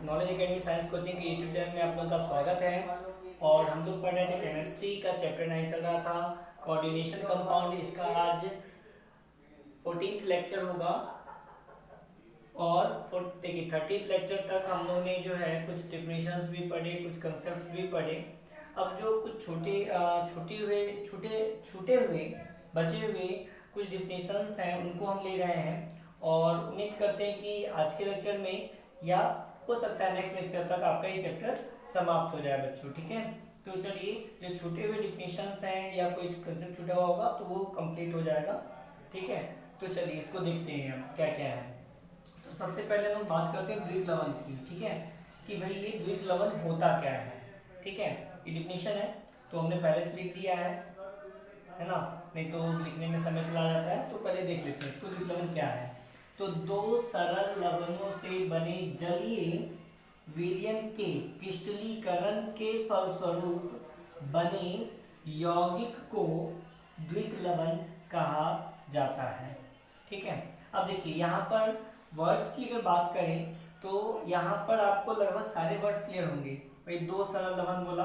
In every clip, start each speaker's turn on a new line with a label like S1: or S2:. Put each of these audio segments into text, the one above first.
S1: Knowledge academy science coaching के YouTube channel में आप लोगों का स्वागत है। और हम लोग पढ़ रहे थे केमिस्ट्री का चैप्टर 9 चल रहा था कोऑर्डिनेशन कंपाउंड। इसका आज 14th लेक्चर होगा और देखिए 30th लेक्चर तक हम लोगों ने जो है कुछ डिफिनेशंस भी पढ़े, कुछ कंसेप्ट भी पढ़े। अब जो कुछ छूटे हुए बचे हुए कुछ डिफिनेशंस हैं उनको हम ले रहे हैं और उम्मीद करते हैं कि आज के लेक्चर में या हो सकता है नेक्स्ट लेक्चर तक आपका ये चैप्टर समाप्त हो जाए बच्चों। ठीक है, तो चलिए जो छूटे हुए डिफिनेशंस हैं या कोई कंसेप्ट छूटा हुआ होगा तो वो कंप्लीट हो जाएगा। ठीक है, तो चलिए इसको देखते हैं हम क्या क्या है। तो सबसे पहले हम बात करते हैं द्विक लवण की। ठीक है, कि भाई ये द्विक लवण होता क्या है। ठीक है, ये डिफिनेशन है तो हमने पहले से लिख दिया है ना, नहीं तो लिखने में समय चला जाता है, तो पहले देख लेते हैं इसको द्विक लवण क्या है। तो दो सरल लवणों से बने जलीय विलयन के क्रिस्टलीकरण के फलस्वरूप बने यौगिक को द्विक लवण कहा जाता है। ठीक है, अब देखिए यहाँ पर वर्ड्स की अगर बात करें तो यहाँ पर आपको लगभग सारे वर्ड्स क्लियर होंगे। भाई दो सरल लवण बोला,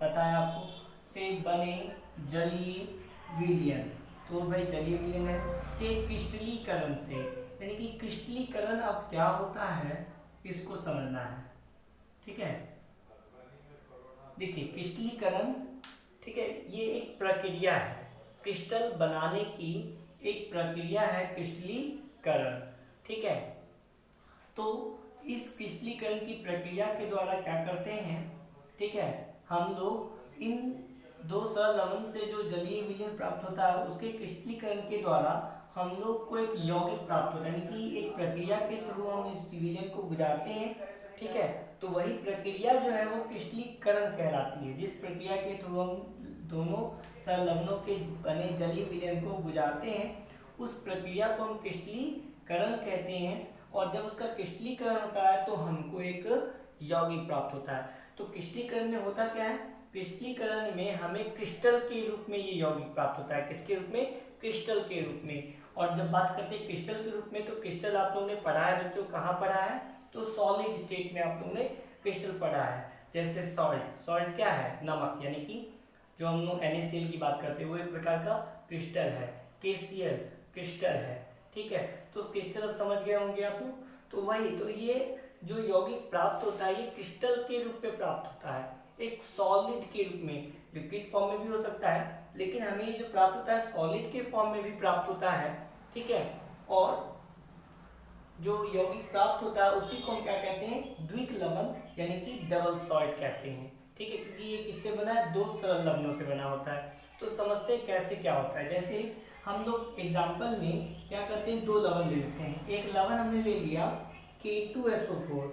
S1: बताया आपको, से बने जलीय विलयन, तो भाई जलीय विलयन है के क्रिस्टलीकरण से, यानी कि क्रिस्टलीकरण अब क्या होता है इसको समझना है। ठीक है, देखिए क्रिस्टलीकरण, ठीक है, ये एक प्रक्रिया है, क्रिस्टल बनाने की एक प्रक्रिया है क्रिस्टलीकरण। ठीक है, तो इस क्रिस्टलीकरण की प्रक्रिया के द्वारा क्या करते हैं, ठीक है, हम लोग इन दो सरल लवण से जो जलीय विलयन प्राप्त होता है उसके क्रिस्टलीकरण के द्वारा हम लोग को एक यौगिक प्राप्त होता है, यानी कि एक प्रक्रिया के थ्रू हम इस विलयन को गुजारते हैं। ठीक है, तो वही प्रक्रिया जो है वो क्रिस्टलीकरण कहलाती है। जिस प्रक्रिया के थ्रू हम दोनों सरल लवणों के बने जलीय विलयन को गुजारते हैं उस प्रक्रिया को हम क्रिस्टलीकरण कहते हैं। और जब उसका क्रिस्टलीकरण होता है तो हमको एक यौगिक प्राप्त होता है। तो क्रिस्टलीकरण में होता क्या है, क्रिस्टलीकरण में हमें क्रिस्टल के रूप में ये यौगिक प्राप्त होता है। किसके रूप में, क्रिस्टल के रूप में। और जब बात करते हैं क्रिस्टल के रूप में तो क्रिस्टल आप लोगों ने पढ़ा है बच्चों, कहाँ पढ़ा है, तो सॉलिड स्टेट में आप लोगों ने क्रिस्टल पढ़ा है। जैसे सॉल्ट क्या है, नमक, यानी कि जो हम लोग NaCl की बात करते हैं वो एक प्रकार का क्रिस्टल है। KCl क्रिस्टल है। ठीक है, तो क्रिस्टल अब समझ गए होंगे आप लोग। तो वही, तो ये जो यौगिक प्राप्त होता है ये क्रिस्टल के रूप में प्राप्त होता है, एक सॉलिड के रूप में, लिक्विड फॉर्म में भी हो सकता है, लेकिन हमें ये जो प्राप्त होता है सॉलिड के फॉर्म में भी प्राप्त होता है। ठीक है, और जो यौगिक प्राप्त होता है उसी को हम क्या कहते हैं, द्विक लवण, यानी कि डबल सॉल्ट कहते हैं। ठीक है, क्योंकि ये किससे बना है, दो सरल लवणों से बना होता है। तो समझते हैं कैसे क्या होता है। जैसे हम लोग एग्जाम्पल में क्या करते हैं, दो लवण ले लेते हैं। एक लवण हमने ले लिया K2SO4।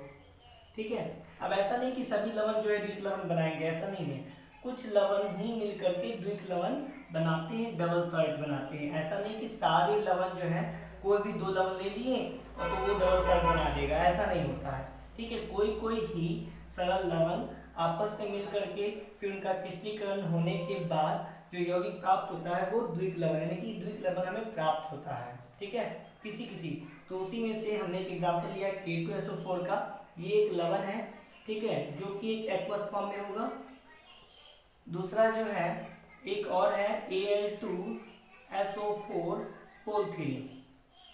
S1: ठीक है, अब ऐसा नहीं कि सभी लवण जो है द्विक लवण बनाएंगे, ऐसा नहीं है। कुछ लवण ही मिल करके द्विक लवण बनाते हैं, डबल सॉल्ट बनाते हैं। ऐसा नहीं कि सारे लवण जो है कोई भी दो लवण ले लिए और तो वो डबल सॉल्ट बना देगा, ऐसा नहीं होता है। ठीक है, कोई ही सरल लवण आपस में मिल करके फिर उनका क्रिस्टलीकरण होने के बाद जो यौगिक प्राप्त होता है वो द्विक लवण, यानी कि द्विक लवण हमें प्राप्त होता है। ठीक है, किसी तो उसी में से हमने एक एग्जांपल लिया K2SO4 का। ये एक लवण है, ठीक है, जो कि एक एक्वस फॉर्म में होगा। दूसरा जो है एक और है Al2SO4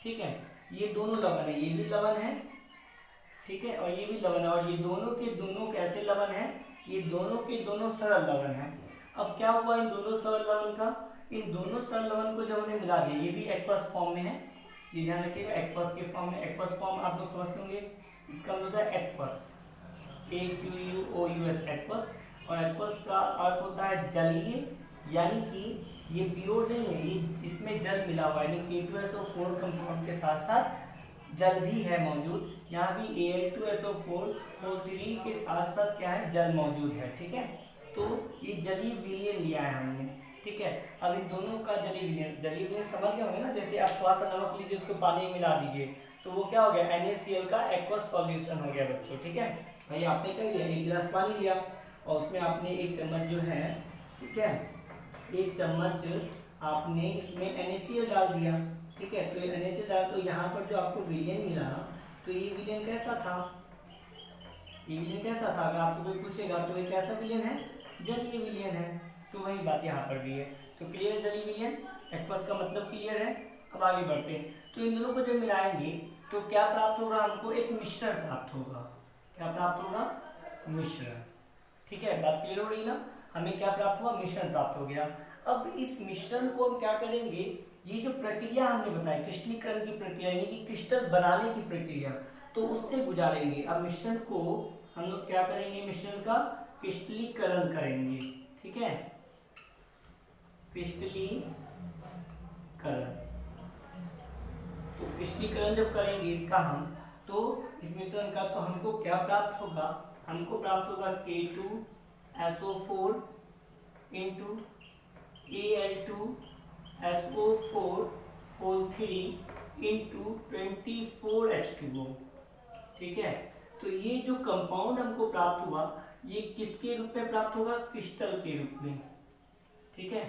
S1: ठीक है, ये दोनों लवण है, ये भी लवण है, ठीक है, और ये भी लवण है। और ये दोनों के दोनों कैसे लवण है, ये दोनों के दोनों सरल लवण है। अब क्या हुआ इन दोनों सरल लवण का, इन दोनों सरल लवण को जब हमने मिला दिया, ये भी एक्वस फॉर्म में है, ये ध्यान रखिएगा, एक्वस के फॉर्म में। एक्वस फॉर्म आप लोग समझते होंगे, इसका मतलब है एक्वस, AQUOUS एक्वस। और एक्वस का अर्थ होता है जलीय, यानी कि ये प्योर नहीं है, ये इसमें जल मिला हुआ है, यानी K2SO4 कंपाउंड के साथ साथ जल भी है मौजूद। यहाँ भी Al2SO4 के साथ साथ क्या है, जल मौजूद है। ठीक है, तो ये जलीय विलयन लिया है हमने। ठीक है, अब इन दोनों का जलीय विलयन समझ गए होंगे ना। जैसे आप थोड़ा सा नमक लीजिए, उसको पानी में मिला दीजिए तो वो क्या हो गया, NaCl का एक्वस सॉल्यूशन हो गया बच्चों। ठीक है, भाई आपने क्या लिया, एक गिलास पानी लिया और उसमें आपने एक चम्मच जो है, ठीक है, एक चम्मच आपने इसमें NaCl डाल दिया। ठीक है, तो ये NaCl डाल, तो यहाँ पर जो आपको विलयन मिला तो ये विलयन कैसा था, ये विलयन कैसा था, अगर आपसे कोई पूछेगा तो ये कैसा विलयन है, जलीय विलयन है। तो वही बात यहाँ पर भी है। तो क्लियर जलीय विलयन, एक्वस का मतलब क्लियर है। अब आगे बढ़ते हैं। तो इन दोनों को जब मिलाएंगे तो क्या प्राप्त होगा, हमको एक मिश्रण प्राप्त होगा। क्या प्राप्त होगा, मिश्रण। ठीक है, बात क्लियर हो रही ना, हमें क्या प्राप्त हुआ, मिश्रण प्राप्त हो गया। अब इस मिश्रण को हम क्या करेंगे, ये जो प्रक्रिया हमने बताई क्रिस्टलीकरण की प्रक्रिया यानी कि क्रिस्टल बनाने की प्रक्रिया, तो उससे गुजारेंगे। अब मिश्रण को हम लोग क्या करेंगे, मिश्रण का क्रिस्टलीकरण करेंगे। ठीक है, क्रिस्टलीकरण। तो क्रिस्टलीकरण जब करेंगे इसका हम, तो इस मिश्रण का, तो हमको क्या प्राप्त होगा, हमको प्राप्त होगा K2SO4 into Al2SO4 whole 3 into 24H2O। ठीक है, तो ये जो कंपाउंड हमको प्राप्त हुआ, ये किसके रूप में प्राप्त होगा, क्रिस्टल के रूप में। ठीक है,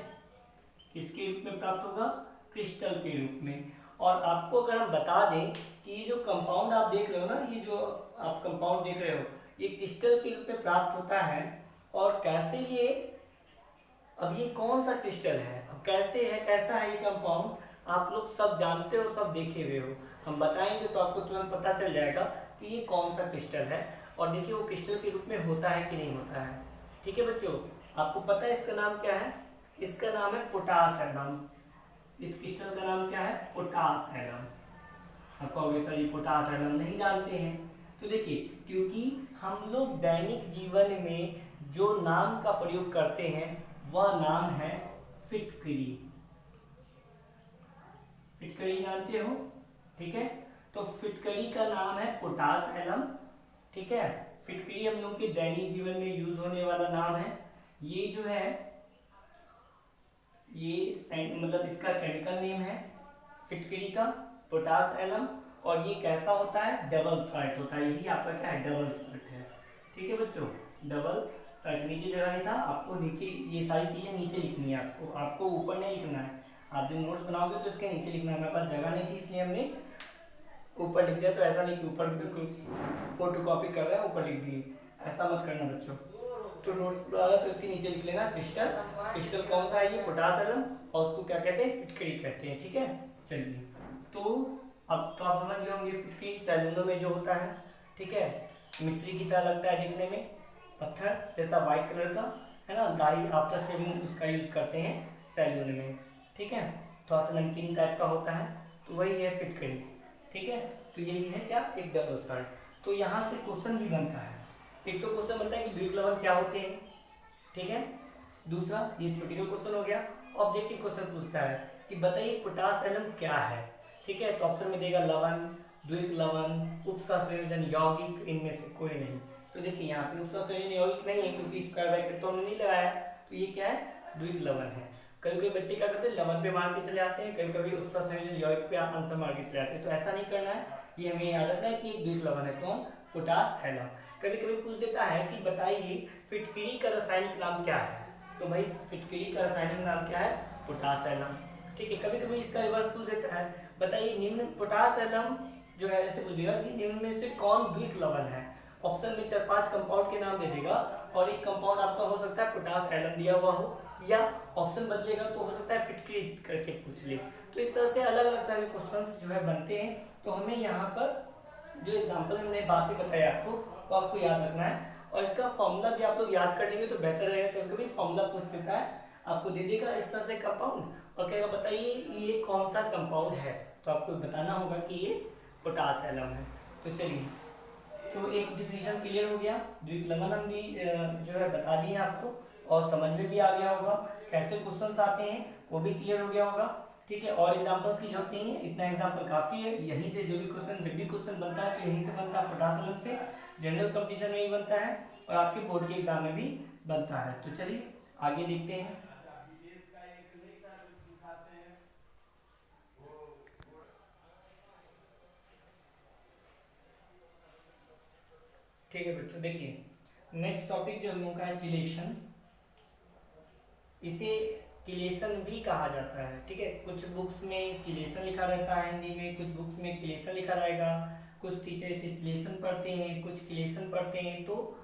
S1: किसके रूप में प्राप्त होगा, क्रिस्टल के रूप में। और आपको अगर हम बता दें कि ये जो कंपाउंड आप देख रहे हो ना, ये जो आप कंपाउंड देख रहे हो, ये क्रिस्टल के रूप में प्राप्त होता है। और कैसे ये, अब ये कौन सा क्रिस्टल है, अब कैसे है, कैसा है ये कंपाउंड, आप लोग सब जानते हो, सब देखे हुए हो। हम बताएंगे तो आपको तुरंत पता चल जाएगा कि ये कौन सा क्रिस्टल है। और देखिए वो क्रिस्टल के रूप में होता है कि नहीं होता है। ठीक है बच्चों, आपको पता है इसका नाम क्या है, इसका नाम है पोटास एलम। इस क्रिस्टल का नाम क्या है, पोटास एलम। आपको हमेशा ये पोटास एलम नहीं जानते हैं। तो देखिए, क्योंकि हम लोग दैनिक जीवन में जो नाम का प्रयोग करते हैं वह नाम है फिटकरी। फिटकरी जानते हो, ठीक है, तो फिटकरी का नाम है पोटास एलम। ठीक है, फिटकरी हम लोग के दैनिक जीवन में यूज होने वाला नाम है। ये जो है, ये मतलब इसका केमिकल नेम है फिटकरी का, पोटास एलम। और ये कैसा होता है, डबल सर्ट होता है। यही आपका क्या है, डबल सर्ट है। ठीक है बच्चों, डबल सर्ट। नीचे जगह नहीं था, आपको नीचे ये सारी चीजें नीचे लिखनी है, आपको ऊपर नहीं लिखना है। आप जब नोट्स बनाओगे तो इसके नीचे लिखना है। मेरे पास जगह नहीं थी इसलिए हमने ऊपर लिख दिया। तो ऐसा नहीं कि ऊपर बिल्कुल फोटो कॉपी कर रहे हैं ऊपर लिख दिए, ऐसा मत करना बच्चों। तो नोट्स बनाना तो इसके नीचे लिख लेना क्रिस्टल। क्रिस्टल कौन सा है, ये पोटास एलम, और उसको क्या कहते हैं, फिटकरी कहते हैं। ठीक है, चलिए, तो अब तो आप समझ गए होंगे फिटकरी सैलूनों में जो होता है। ठीक है, मिश्री की तरह लगता है दिखने में, पत्थर जैसा व्हाइट कलर का है ना, दाढ़ी आफ्टर शेविंग उसका यूज करते हैं सैलून में। ठीक है, थोड़ा सा नमकीन टाइप का होता है, तो वही है फिटकरी। ठीक है, तो यही है क्या, एक डबल सर्ट। तो यहाँ से क्वेश्चन भी बनता है। एक तो क्वेश्चन बनता है कि द्विक लवण क्या होते हैं। ठीक है, दूसरा ये थ्योरेटिकल क्वेश्चन हो गया। ऑब्जेक्टिव क्वेश्चन पूछता है कि बताइए पोटास एलम क्या है। ठीक है, तो ऑप्शन में देगा लवण, द्विक लवण, उपसंयोजन, यौगिक, इनमें से कोई नहीं। तो देखिए यहाँ पे उपसंयोजन यौगिक नहीं है क्योंकि स्क्वायर ब्रैकेट तो हमने नहीं लगाया। तो ये क्या है, द्विक लवण है। कभी कभी बच्चे क्या करते हैं, लवण पे मार के चले आते हैं, कभी कभी उपसंयोजन यौगिक पे आंसर मार के चले आते हैं। तो ऐसा नहीं करना है, ये हमें याद रखना है कि द्विक लवण है कौन, पोटास एलम। कभी कभी पूछ देता है कि बताइए फिटकरी का रासायनिक नाम क्या है। तो भाई फिटकरी का रासायनिक नाम क्या है, पोटास एलम। ठीक है, कभी कभी इसका रिवर्स पूछ देता है, बताइए निम्न पोटास एलम जो है, ऐसे पूछ देगा कि निम्न में से कौन द्विक लवण है। ऑप्शन में 4-5 कंपाउंड के नाम दे देगा, और एक कंपाउंड आपका हो सकता है पोटास एलम दिया हुआ हो, या ऑप्शन बदलेगा तो हो सकता है फिटकरी करके पूछ ले। तो इस तरह से अलग अलग तरह के क्वेश्चंस जो है बनते हैं। तो हमें यहाँ पर जो एग्जाम्पल हमने बातें बताई आपको, वो आपको याद रखना है। और इसका फॉर्मूला भी आप लोग याद कर लेंगे तो बेहतर रहेगा। कभी कभी फॉर्मूला पूछ देता है, आपको दे देगा इस तरह से कंपाउंड, और कहेगा बताइए ये कौन सा कंपाउंड है, तो आपको बताना होगा कि ये पोटास एलम है। तो चलिए, तो एक डिफिनीशन क्लियर हो गया। द्विक लवण हम भी जो है बता दिए आपको, और समझ में भी आ गया होगा। कैसे क्वेश्चंस आते हैं वो भी क्लियर हो गया होगा। ठीक है, और एग्जांपल्स की जरूरत नहीं है, इतना एग्जांपल काफी है। यहीं से जो भी क्वेश्चन, जब भी क्वेश्चन बनता है तो यहीं से बनता है, पोटास एलम से। जनरल कंपटीशन में भी बनता है, और आपके बोर्ड के एग्जाम में भी बनता है। तो चलिए आगे देखते हैं। ठीक है बच्चों, देखिए नेक्स्ट टॉपिक जो हम लोग का है चिलेशन। इसे किलेशन भी कहा जाता है। ठीक है, कुछ बुक्स में चिलेशन लिखा रहता है हिंदी में, कुछ बुक्स में किलेशन लिखा रहेगा, कुछ टीचर इसे चिलेशन पढ़ते हैं, कुछ किलेशन पढ़ते हैं, तो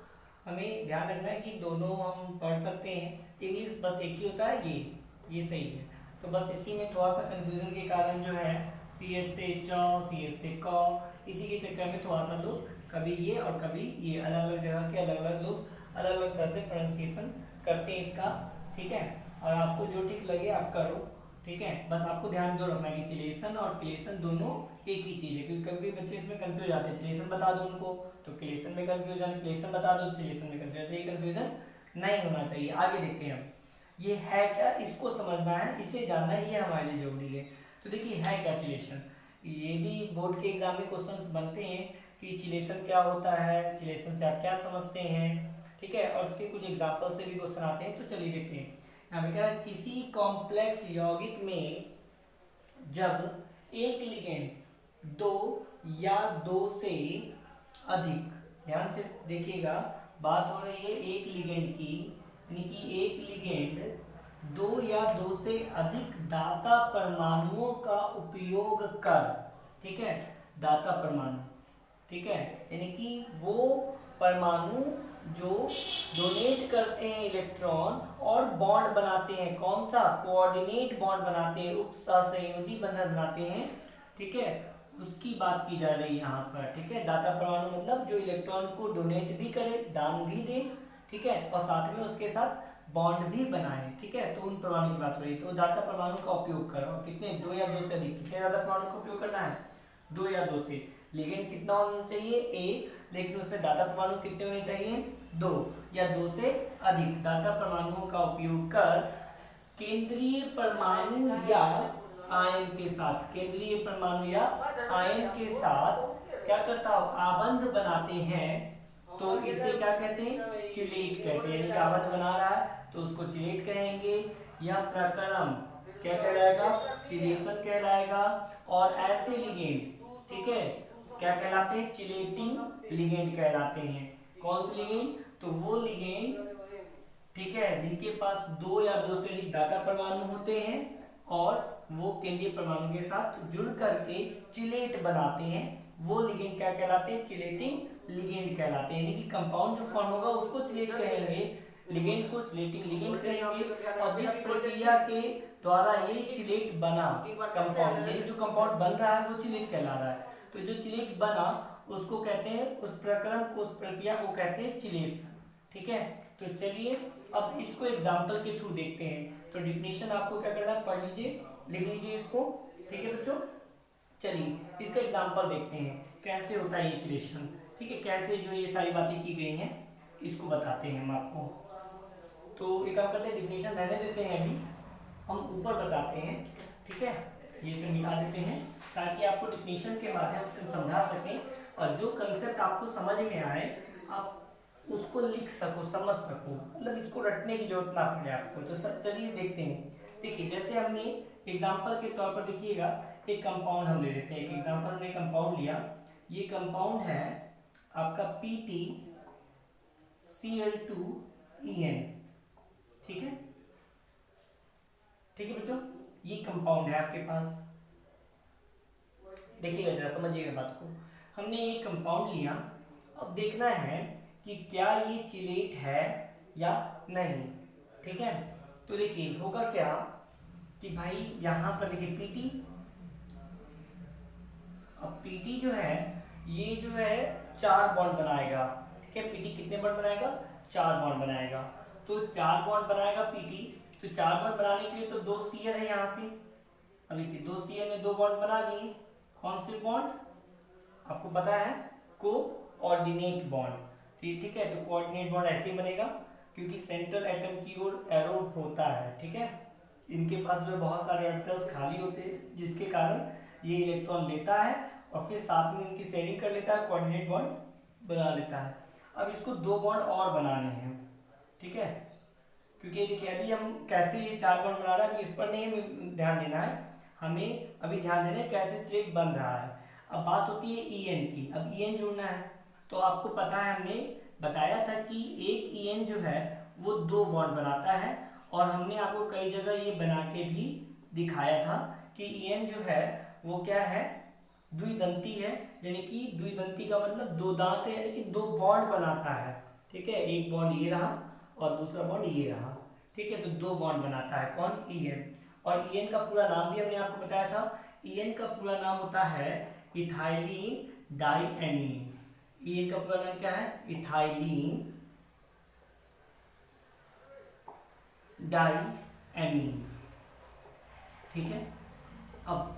S1: हमें ध्यान रखना है कि दोनों हम पढ़ सकते हैं। इंग्लिश बस एक ही होता है, ये सही है। तो बस इसी में थोड़ा सा कंफ्यूजन के कारण जो है सी एच से च, सी एच से क, इसी के चक्कर में थोड़ा सा लोग कभी ये और कभी ये अलग अलग जगह के अलग अलग लोग अलग अलग तरह से प्रोनाउंसिएशन करते हैं इसका, ठीक है। और आपको जो ठीक लगे आप करो, ठीक है। बस आपको ध्यान दो रखना कि चिलेशन और क्लेशन दोनों एक ही चीज़ है, क्योंकि कभी बच्चे इसमें कंफ्यूज जाते हैं। चिलेशन बता दो उनको तो क्लेशन में कंफ्यूजन, क्लेशन बता दो चिलेशन में कंफ्यूजन, ये कंफ्यूजन नहीं होना चाहिए। आगे देखते हैं हम, ये है क्या, इसको समझना है, इसे जानना है, ये हमारे लिए जरूरी है। तो देखिए है क्या चिलेशन, ये भी बोर्ड के एग्जाम में क्वेश्चंस बनते हैं कि चिलेशन क्या होता है, चिलेशन से आप क्या समझते हैं, ठीक है। और उसके कुछ एग्जाम्पल से भी क्वेश्चन आते हैं, तो चलिए देखते हैं। यहाँ पे क्या है, किसी कॉम्प्लेक्स यौगिक में जब एक लिगेंड दो या दो से अधिक, ध्यान से देखिएगा, बात हो रही है एक लिगेंड की, यानी कि एक लिगेंड दो या दो से अधिक दाता परमाणुओं का उपयोग कर, ठीक है, दाता परमाणु, ठीक है, यानी कि वो परमाणु जो डोनेट करते हैं इलेक्ट्रॉन और बॉन्ड बनाते हैं, कौन सा, कोऑर्डिनेट बॉन्ड बनाते हैं, उपसहसंयोजी बंधन बनाते हैं, ठीक है, उसकी बात की जा रही है यहाँ पर, ठीक है। दाता परमाणु मतलब जो इलेक्ट्रॉन को डोनेट भी करे, दान भी दे, ठीक है, और साथ में उसके साथ बॉन्ड भी बनाए, ठीक है, तो उन परमाणु की बात हो रही है। तो दाता परमाणु का उपयोग करो, कितने, दो या दो से अधिक, कितने दाता परमाणु का उपयोग करना है, दो या दो से। लिगेंड कितना होना चाहिए, एक, लेकिन उसमें दाता परमाणु कितने होने चाहिए, दो या दो से अधिक दाता परमाणुओं का उपयोग कर केंद्रीय परमाणु या आयन के साथ, केंद्रीय परमाणु या आयन के साथ क्या करता हो, आबंध बनाते हैं, तो इसे क्या कहते हैं, चिलेट कहते हैं। यानी कि आबंध बना रहा है तो उसको चिलेट कहेंगे। यह प्रक्रम क्या कहलाएगा, चिलेशन कहलाएगा। और ऐसे लिगेंड, ठीक है, क्या कहलाते हैं, चिलेटिंग लिगेंड कहलाते हैं। कौन से लिगेंड, तो वो लिगेंड, ठीक है, जिनके पास दो या दो से अधिक दाता परमाणु होते हैं और वो केंद्रीय परमाणु के साथ जुड़ करके चिलेट बनाते हैं, वो लिगेंड क्या कहलाते हैं, चिलेटिंग लिगेंड कहलाते हैं। यानी कि कंपाउंड जो फॉर्म होगा उसको चिलेट कहेंगे, लिगेंड को चिलेटिंग लिगेंड कहेंगे। और जिस प्रक्रिया के द्वारा ये चिलेट बना कंपाउंड, ये जो कंपाउंड बन रहा है वो चिलेट कहला रहा है, तो जो चिलेट बना उसको कहते हैं, उस प्रक्रम को, उस प्रक्रिया को कहते हैं चिलेशन, ठीक है। तो चलिए अब इसको एग्जाम्पल के थ्रू देखते हैं। तो डिफिनेशन आपको क्या करना है, पढ़ लीजिए, लिख लीजिए इसको, ठीक है बच्चों। चलिए इसका एग्जाम्पल देखते हैं कैसे होता है ये चिलेशन, ठीक है, कैसे जो ये सारी बातें की गई हैं इसको बताते हैं हम आपको। तो एक काम करते हैं, डिफिनेशन रहने देते हैं, अभी हम ऊपर बताते हैं, ठीक है, ये सब मिटा देते हैं ताकि आपको डिफिनेशन के माध्यम से समझा सकें और जो कंसेप्ट आपको समझ में आए आप उसको लिख सको, समझ सको, मतलब इसको रटने की जरूरत ना पड़े आपको। तो सर चलिए देखते हैं। देखिए जैसे हमने एग्जांपल के तौर पर देखिएगा, एक कंपाउंड हम ले लेते हैं, एक एग्जांपल हमने कंपाउंड लिया, ये कंपाउंड है आपका PtCl2En, ठीक है, ठीक है बच्चों, ये कंपाउंड है आपके पास। देखिएगा जरा, समझिएगा बात को। हमने ये कंपाउंड लिया, अब देखना है कि क्या ये चिलेट है या नहीं, ठीक है। तो देखिए होगा क्या कि भाई यहाँ पर देखिए Pt, अब Pt जो है ये जो है 4 बॉन्ड बनाएगा, ठीक है, Pt कितने बॉन्ड बनाएगा, 4 बॉन्ड बनाएगा। तो 4 बॉन्ड बनाएगा Pt, तो 4 बॉन्ड बनाने के लिए तो 2 Cl है यहाँ पे, अभी 2 Cl ने 2 बॉन्ड बना लिए। कौन से बॉन्ड आपको पता है, कोऑर्डिनेट बॉन्ड, ठीक है। तो कोऑर्डिनेट बॉन्ड ऐसे ही बनेगा क्योंकि सेंट्रल एटम की ओर एरो होता है, ठीक है, इनके पास जो बहुत सारे ऑर्बिटल्स खाली होते हैं जिसके कारण ये इलेक्ट्रॉन लेता है और फिर साथ में इनकी शेयरिंग कर लेता है, कोऑर्डिनेट बॉन्ड बना लेता है। अब इसको 2 बॉन्ड और बनाने हैं, ठीक है, क्योंकि देखिए अभी हम कैसे ये 4 बॉन्ड बना रहा है, इस पर नहीं हमें ध्यान देना है, हमें अभी ध्यान देना है कैसे चिलेट बन रहा है। अब बात होती है En की, अब En जोड़ना है, तो आपको पता है हमने बताया था कि एक En जो है वो 2 बॉन्ड बनाता है, और हमने आपको कई जगह ये बना के भी दिखाया था कि En जो है वो क्या है, द्विदंती है, यानी कि द्विदंती का मतलब दो दांत है, यानी कि दो बॉन्ड बनाता है। ठीक है, एक बॉन्ड ये रहा और दूसरा बॉन्ड ये रहा। ठीक है, तो दो बॉन्ड बनाता है कौन, ईएन। और ईएन का पूरा नाम भी हमने आपको बताया था, ईएन का पूरा नाम होता है इथाइलिन डाइएमीन। ईएन का पूरा नाम क्या है, इथाइलिन डाइएमीन। ठीक है, अब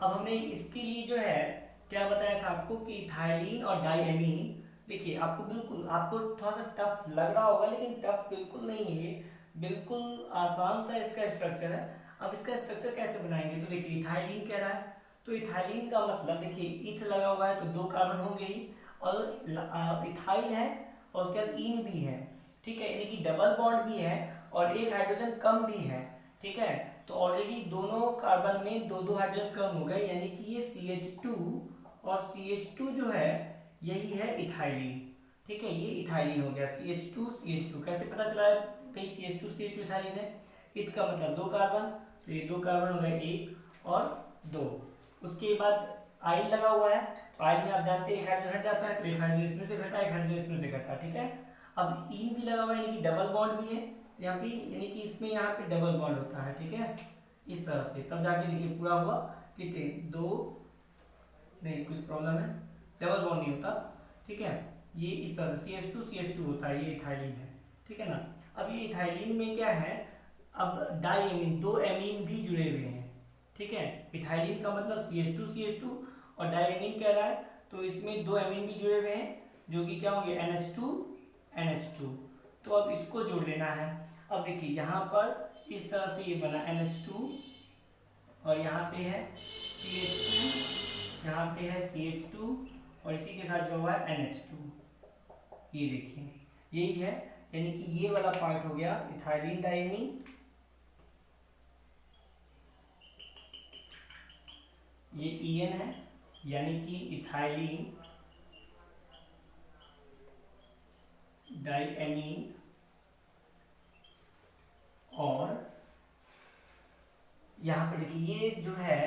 S1: हमने इसके लिए जो है क्या बताया था आपको कि इथाइलिन और डाइएमीन। देखिए आपको बिल्कुल, आपको थोड़ा सा टफ लग रहा होगा लेकिन टफ बिल्कुल नहीं है, बिल्कुल आसान सा इसका स्ट्रक्चर है। अब इसका स्ट्रक्चर कैसे बनाएंगे, तो देखिए इथाइलिन कह रहा है, तो इथाइलिन का मतलब देखिए इथ लगा हुआ है तो दो कार्बन होंगे ही, और इथाइल है और उसके बाद इन भी है। ठीक है, यानी कि डबल बॉन्ड भी है और एक हाइड्रोजन कम भी है। ठीक है, तो ऑलरेडी दोनों कार्बन में दो दो हाइड्रोजन कम हो गए, यानी कि ये CH2 और CH2 जो है यही है इथाइलिन। ठीक है, ये इथाइलिन हो गया, CH2 CH2 कैसे पता चला है भाई CH2 CH2 इथाइलिन है, इत का मतलब दो कार्बन, तो ये दो कार्बन हो गए एक और दो। उसके बाद आइल लगा हुआ है, तो आइल में आप जानते हैं एक हाइड्रोजन हट जाता है, तो एक हाइड्रोजन इसमें से घटा, एक हाइड्रोजन इसमें से घटा। ठीक है, अब इन भी लगा हुआ है, यानी कि डबल बॉन्ड भी है यहाँ पे, यानी कि इसमें यहाँ पे डबल बॉन्ड होता है। ठीक है, इस तरह से तब जाके देखिए पूरा हुआ, कितने दो, नहीं कुछ प्रॉब्लम है, डबल बॉन्ड नहीं होता। ठीक है, ये इस तरह से CH2 CH2 होता है, ये इथाइलिन है। ठीक है ना, अब ये इथाइलिन में क्या है, अब डाइएमीन, दो एमीन भी जुड़े हुए हैं। ठीक है, इथाइलिन का मतलब CH2 CH2 और डाइएमीन कह रहा है, तो इसमें दो एमीन भी जुड़े हुए हैं जो कि क्या होंगे NH2 NH2। तो अब इसको जोड़ लेना है। अब देखिए यहाँ पर इस तरह से ये बना NH2 और यहाँ पे है CH2, यहाँ पे है CH2 और इसी के साथ जो हुआ है NH2। ये देखिए यही है, यानी कि ये वाला पार्ट हो गया इथाइलिन डाइएमीन, ये EN है यानी कि इथाइलिन डाइएमीन, और यहाँ पर देखिए ये जो है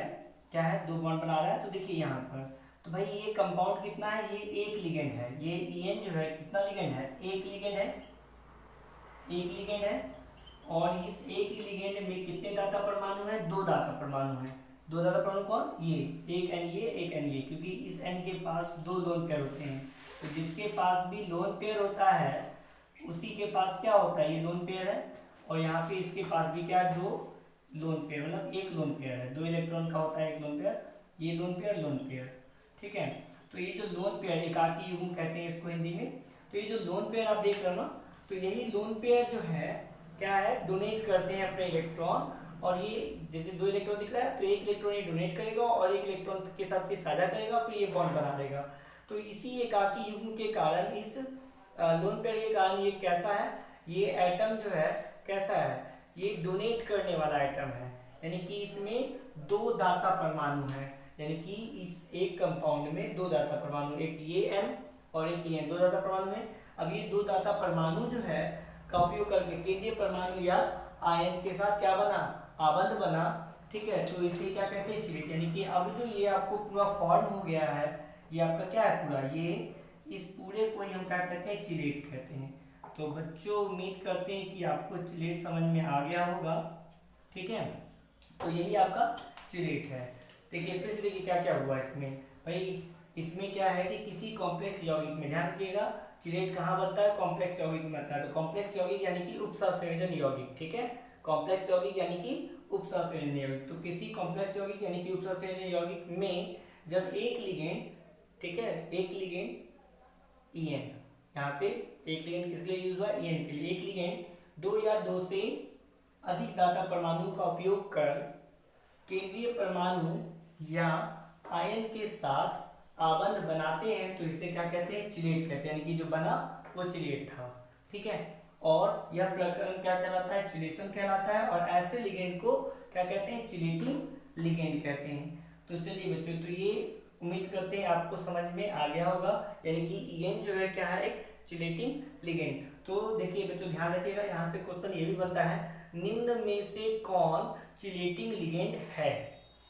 S1: क्या है, दो बॉन्ड बना रहा है। तो देखिए यहाँ पर, तो भाई ये कंपाउंड कितना है, ये एक लिगेंड है, ये EN जो है कितना लिगेंड है, एक लिगेंड है, एक लिगेंड है। और इस एक ही लिगेंड में कितने दाता परमाणु है, दो दाता परमाणु है। दो दाता परमाणु कौन, ये एक N ये एक N ये, क्योंकि इस N के पास दो लोन पेयर होते हैं, तो जिसके पास भी लोन पेयर होता है उसी के पास क्या होता है, ये लोन पेयर है। और यहाँ पे इसके पास भी क्या है, दो लोन पेयर, मतलब एक लोन पेयर है, दो इलेक्ट्रॉन का होता है एक लोन पेयर, ये लोन पेयर लोन पेयर। ठीक है, तो ये जो लोन पेयर, एकाकी युग्म कहते हैं इसको हिंदी में, तो ये जो लोन पेयर आप देख रहे हो ना, तो यही लोन पेयर जो है क्या है, डोनेट करते हैं अपने इलेक्ट्रॉन। और ये जैसे दो इलेक्ट्रॉन दिख रहा है, तो एक इलेक्ट्रॉन ये डोनेट करेगा और एक इलेक्ट्रॉन के साथ फिर साझा करेगा, फिर ये बॉन्ड बना देगा। तो इसी एकाकी युग्म के कारण, इस लोन पेयर के कारण ये कैसा है, ये एटम जो है कैसा है, ये डोनेट करने वाला एटम है, यानी कि इसमें दो दाता परमाणु है, यानी कि इस एक कंपाउंड में दो दाता परमाणु, एक ये N और एक ये N, दो दाता परमाणु है। अब ये दो दाता परमाणु जो है का उपयोग करके केंद्रीय परमाणु या आयन के साथ क्या बना, आबंध बना। ठीक है, तो इसे क्या कहते हैं, चिलेट। यानी कि अब जो ये आपको पूरा फॉर्म हो गया है, ये आपका क्या है पूरा, ये इस पूरे को ही हम क्या कहते हैं, चिलेट कहते हैं। तो बच्चों उम्मीद करते हैं कि आपको चिलेट समझ में आ गया होगा। ठीक है, तो यही आपका चिलेट है। देखिए फिर से देखिए क्या क्या हुआ इसमें, भाई इसमें क्या है कि किसी कॉम्प्लेक्स यौगिक में, ध्यान रखिएगा चिलेट कहाँ बनता है, कॉम्प्लेक्स यौगिक में बनता है। तो कॉम्प्लेक्स यौगिक यानी कि उपसंयोजन यौगिक। ठीक है, कॉम्प्लेक्स यौगिक यानी कि उपसंयोजन यौगिक। तो किसी कॉम्प्लेक्स यौगिक यानी कि उपसंयोजन यौगिक में जब एक लिगेंड, ठीक है, एक लिगेंड EN, यहाँ पे एक लिगेंड किस लिए यूज हुआ, EN के लिए, एक लिगेंड दो या दो से अधिक दाता परमाणु का उपयोग कर केंद्रीय परमाणु या आयन के साथ आबंध बनाते हैं, तो इसे क्या कहते हैं, चिलेट कहते हैं, यानी कि जो बना वो चिलेट था। ठीक है, और यह प्रकरण क्या कहलाता है, चिलेशन कहलाता है। और ऐसे लिगेंड को क्या कहते हैं, चिलेटिंग लिगेंड कहते हैं। तो चलिए बच्चों, तो ये उम्मीद करते हैं आपको समझ में आ गया होगा, यानी कि EN जो है क्या है, एक चिलेटिंग लिगेंड। तो देखिए बच्चों ध्यान रखिएगा, यहाँ से क्वेश्चन ये भी बनता है, निम्न में से कौन चिलेटिंग लिगेंड है,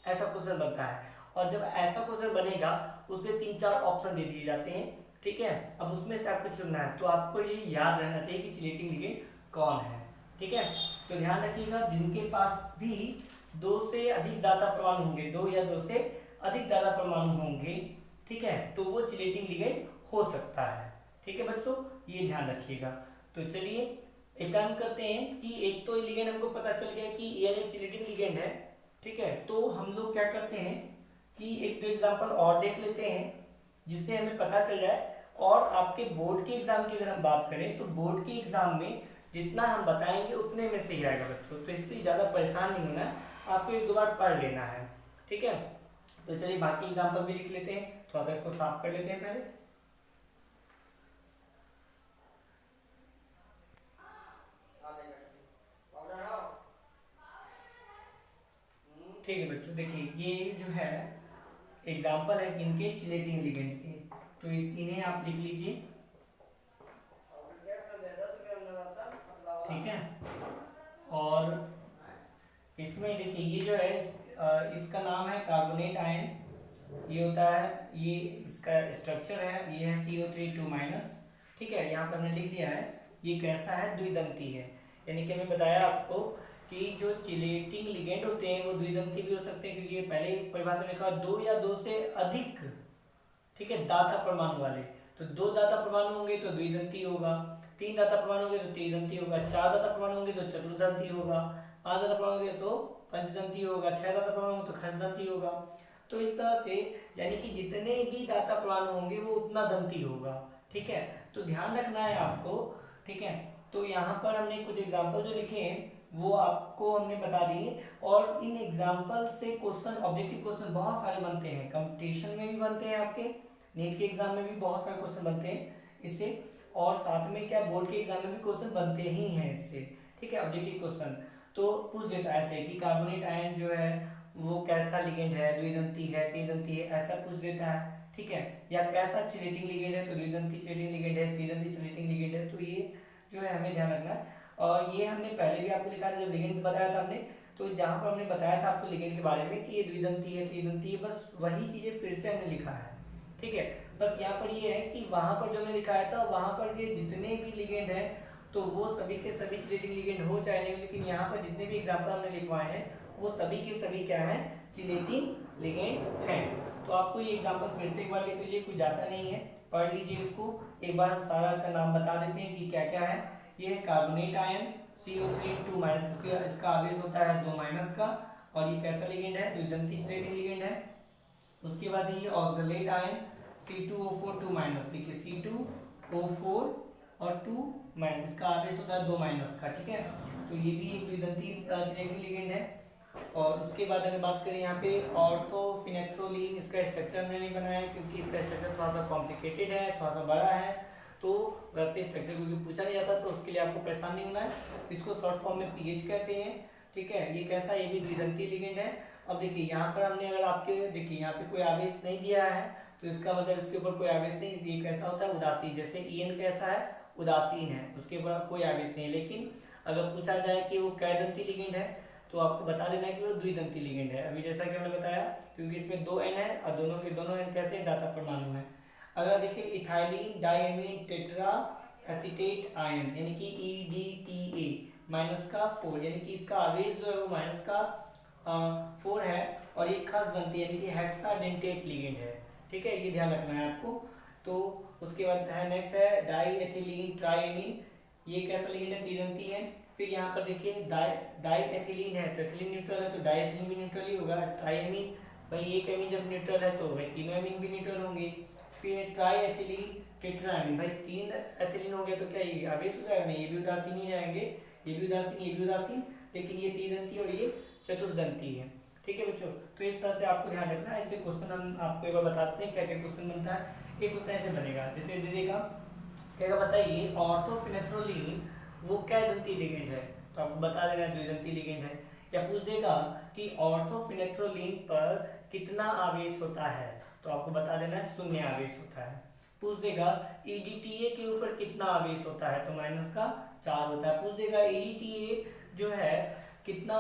S1: ऐसा क्वेश्चन बनता है। और जब ऐसा क्वेश्चन बनेगा उसमें 3-4 ऑप्शन दे दिए जाते हैं, ठीक है। अब उसमें से आपको चुनना है, तो आपको ये याद रहना चाहिए कि चिलेटिंग लिगेंड कौन है, ठीक है। तो ध्यान रखिएगा, जिनके पास भी 2 से अधिक दाता परमाणु होंगे, 2 या 2 से अधिक दाता परमाणु होंगे, ठीक है, तो वो चिलेटिंग लिगेंड हो सकता है, ठीक है बच्चों, ये ध्यान रखिएगा। तो चलिए एक काम करते हैं कि एक तो लिगेंड हमको पता चल गया कि ये चिलेटिंग लिगेंड है, ठीक है। तो हम लोग क्या करते हैं कि एक दो एग्जांपल और देख लेते हैं जिससे हमें पता चल जाए। और आपके बोर्ड के एग्जाम की अगर हम बात करें तो बोर्ड के एग्जाम में जितना हम बताएंगे उतने में से ही आएगा बच्चों, तो इसलिए ज़्यादा परेशान नहीं होना है, आपको 1-2 बार पढ़ लेना है, ठीक है। तो चलिए बाकी एग्जाम्पल भी लिख लेते हैं, थोड़ा सा इसको साफ कर लेते हैं पहले। ठीक है बच्चों, देखिए ये जो है एग्जाम्पल है इनके चिलेटिंग लिगेंड के, तो इन्हें आप लिख लीजिए, ठीक है। और इसमें देखिए ये जो है इसका नाम है कार्बोनेट आयन, ये होता है, ये इसका स्ट्रक्चर है, ये है CO3 2-, ठीक है। यहाँ पर हमने लिख दिया है ये कैसा है, द्विदंती है, यानी कि हमें बताया आपको कि जो चिलेटिंग लिगेंड होते हैं वो द्विदंती भी हो सकते हैं, क्योंकि पहले परिभाषा में लिखा 2 या 2 से अधिक, ठीक है, दाता परमाणु वाले। तो 2 दाता परमाणु होंगे तो द्विदंती होगा, 3 दाता परमाणु होंगे तो त्रिदंती होगा, 4 दाता परमाणु होंगे तो चतुर्दंती होगा, 5 दाता परमाणु होंगे तो पंचदंती होगा, 6 दाता परमाणु होंगे तो खसदंती होगा। तो इस तरह से यानी कि जितने भी दाता परमाणु होंगे वो उतना दंती होगा, ठीक है। तो ध्यान रखना है आपको, ठीक है। तो यहाँ पर हमने कुछ एग्जाम्पल जो लिखे हैं वो आपको हमने बता दिए, और इन एग्जाम्पल से क्वेश्चन, ऑब्जेक्टिव क्वेश्चन बहुत सारे बनते हैं, कंपटीशन में भी बनते हैं, आपके नीट के एग्जाम में भी बहुत सारे क्वेश्चन बनते हैं इससे, और साथ में क्या बोर्ड के एग्जाम में भी क्वेश्चन बनते ही हैं इससे, ठीक है, ऑब्जेक्टिव क्वेश्चन। तो पूछ देता है ऐसे कि कार्बोनेट आयन जो है वो कैसा लिगेंड है, द्विदंती है, त्रिदंती है, ऐसा पूछ देता है, ठीक है। या कैसा चिलेटिंग लिगेंड है, तो द्विदंती चिलेटिंग लिगेंड है, त्रिदंती चिलेटिंग लिगेंड है, तो ये जो है हमें ध्यान रखना है। और ये हमने पहले भी आपको लिखा था जब लिगेंड बताया था हमने, तो जहाँ पर हमने बताया था आपको लिगेंड के बारे में कि ये द्विदंती है, त्रिदंती है, बस वही चीजें फिर से हमने लिखा है, ठीक है। बस यहाँ पर ये है कि वहां पर जो हमने लिखाया था वहां पर के जितने भी लिगेंड हैं तो वो सभी के सभी चिलेटिंग लिगेंड हो चाहे नहीं, लेकिन यहाँ पर जितने भी एग्जाम्पल हमने लिखवाए हैं वो सभी के सभी क्या है, चिलेटिंग लिगेंड हैं। तो आपको ये एग्जाम्पल फिर से एक बार लिख लीजिए, कुछ जाता नहीं है, पढ़ लीजिए इसको एक बार, हम सारा का नाम बता देते हैं कि क्या क्या है। ये है कार्बोनेट आयन CO3 2-, इसका आवेश होता है 2- का, और ये कैसा लिगेंड है, द्विदंती चिलेटिंग लिगेंड है। उसके बाद ये ऑक्सलेट आयन C2O4 2-, देखिए C2O4 और 2-, इसका आवेश होता है 2- का, ठीक है। तो ये भी एक द्विदंती चिलेटिंग लिगेंड है। और उसके बाद अगर बात करें यहाँ पे ऑर्थोफिनेथ्रोलीन, इसका स्ट्रक्चर हमने नहीं बनाया क्योंकि इसका स्ट्रक्चर थोड़ा सा कॉम्प्लिकेटेड है, थोड़ा सा बड़ा है, तो वैसे स्ट्रक्चर क्योंकि पूछा नहीं जाता तो उसके लिए आपको परेशान नहीं होना है। इसको शॉर्ट फॉर्म में पीएच कहते हैं, ठीक है। ये कैसा, ये भी द्विदंती लिगेंड है। अब देखिए यहाँ पर हमने अगर आपके देखिए यहाँ पे कोई आवेश नहीं दिया है तो इसका मतलब इसके ऊपर कोई आवेश नहीं, ये कैसा होता है, उदासीन। जैसे EN कैसा है, उदासीन है, उसके ऊपर कोई आवेश नहीं है। लेकिन अगर पूछा जाए कि वो कैदंती लिगेंड है तो आपको बता देना है कि वो द्विदंती लिगेंड है। अभी जैसा कि हमने बताया क्योंकि इसमें 2 N है और दोनों के दोनों N कैसे दाता परमाणु है। अगर देखिए ethylene diamine tetra acetate ion यानी कि EDTA-4, यानी कि इसका आवेश जो है वो -4 है, और ये खसदंती यानी कि हेक्साडेंटेट लिगेंड है, ठीक है, ये ध्यान रखना है आपको। तो उसके बाद है नेक्स्ट है डाईएथिलीन ट्राइएमीन, ये कैसा लिगेंड है, त्रिदंती है। फिर यहाँ पर देखिए डाईएथिलीन है तो एथिलीन न्यूट्रल है तो डाईएथिलीन भी न्यूट्रल ही होगा। ट्राइएमीन, भाई एक एमीन जब न्यूट्रल है तो भाई तीनों एमीन भी न्यूट्रल होंगे। फिर ट्राईएथिलीन टेट्राएमीन, भाई 3 एथिलीन हो गया तो क्या ये आवेश हो जाएगा, नहीं, ये भी उदासीन ही जाएंगे, ये भी उदासीन, ये भी उदासीन, लेकिन ये त्रिदंती और ये चतुष्दंती है, ठीक है बच्चों। तो इस तरह से आपको ध्यान रखना है। ऐसे क्वेश्चन हम आपको एक बार बताते हैं क्या क्या क्वेश्चन बनता है। एक क्वेश्चन ऐसे बनेगा, जैसे दे देगा क्या बताइए ऑर्थोफिनेथ्रोलीन वो क्या दंती लिगेंड है, तो आपको बता देना द्विदंती लिगेंड है। या पूछ देगा कि ऑर्थोफिनेथ्रोलीन पर कितना आवेश होता है, तो आपको बता देना है 0 आवेश होता है। पूछ देगा EDTA के ऊपर कितना आवेश होता है, तो -4 होता है। पूछ देगा EDTA जो है कितना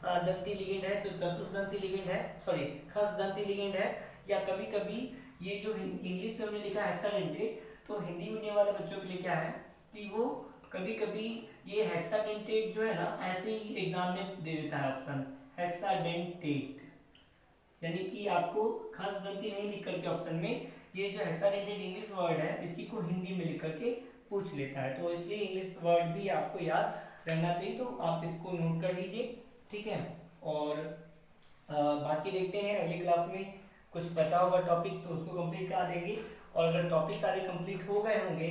S1: दंती लिगेंड है तो चतुष्दंती लिगेंड है, सॉरी खसदंती लिगेंड है, या कभी कभी ये जो इंग्लिश में हमने लिखा है हेक्साडेंटेट, तो हिंदी मीडियम वाले बच्चों के लिए क्या है कि वो कभी कभी ये हेक्साडेंटेट जो है ना ऐसे ही एग्जाम में दे देता है ऑप्शन हेक्साडेंटेट, यानी कि आपको खसदंती नहीं लिख करके ऑप्शन में ये जो हेक्साडेंटेट इंग्लिश वर्ड है इसी को हिंदी में लिख करके पूछ लेता है, तो इसलिए इंग्लिश वर्ड भी आपको याद रहना चाहिए, तो आप इसको नोट कर लीजिए, ठीक है। और बाकी देखते हैं अगली क्लास में कुछ बचा होगा टॉपिक तो उसको कंप्लीट करा देंगे, और अगर टॉपिक सारे कंप्लीट हो गए होंगे,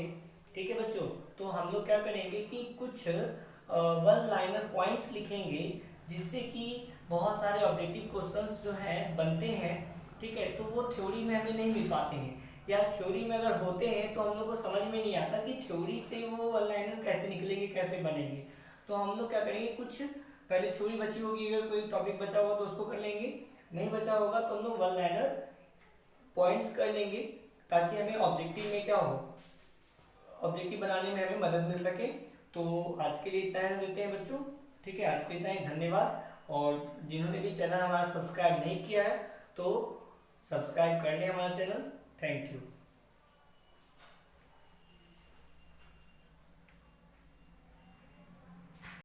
S1: ठीक है बच्चों, तो हम लोग क्या करेंगे कि कुछ वन लाइनर पॉइंट्स लिखेंगे जिससे कि बहुत सारे ऑब्जेक्टिव क्वेश्चंस जो हैं बनते हैं, ठीक है, तो वो थ्योरी में हमें नहीं मिल पाते हैं, या थ्योरी में अगर होते हैं तो हम लोग को समझ में नहीं आता कि थ्योरी से वो वन लाइनर कैसे निकलेंगे, कैसे बनेंगे, तो हम लोग क्या करेंगे कुछ पहले थ्योरी बची होगी, अगर कोई टॉपिक बचा होगा तो उसको कर लेंगे, नहीं बचा होगा तो हम लोग वन लाइनर पॉइंट्स कर लेंगे, ताकि हमें ऑब्जेक्टिव में क्या हो, ऑब्जेक्टिव बनाने में हमें मदद मिल सके। तो आज के लिए इतना ही देते हैं बच्चों, ठीक है, आज के लिए इतना ही, धन्यवाद। और जिन्होंने भी चैनल हमारा सब्सक्राइब नहीं किया है तो सब्सक्राइब कर लें हमारा चैनल, थैंक यू।